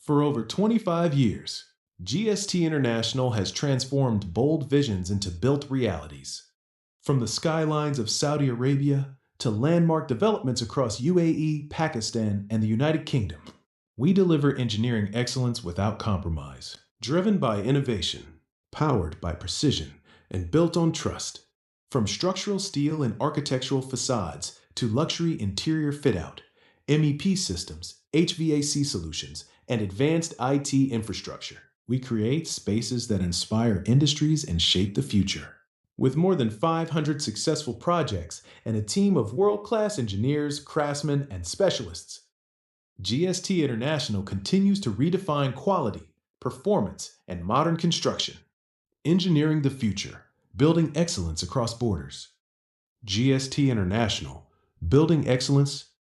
For over 25 years, GST International has transformed bold visions into built realities. From the skylines of Saudi Arabia to landmark developments across UAE, Pakistan, and the United Kingdom, we deliver engineering excellence without compromise, driven by innovation, powered by precision, and built on trust. From structural steel and architectural facades to luxury interior fit-out, MEP systems, HVAC solutions, and advanced IT infrastructure, we create spaces that inspire industries and shape the future. With more than 500 successful projects and a team of world-class engineers, craftsmen, and specialists, GST International continues to redefine quality, performance, and modern construction. Engineering the future, building excellence across borders. GST International, building excellence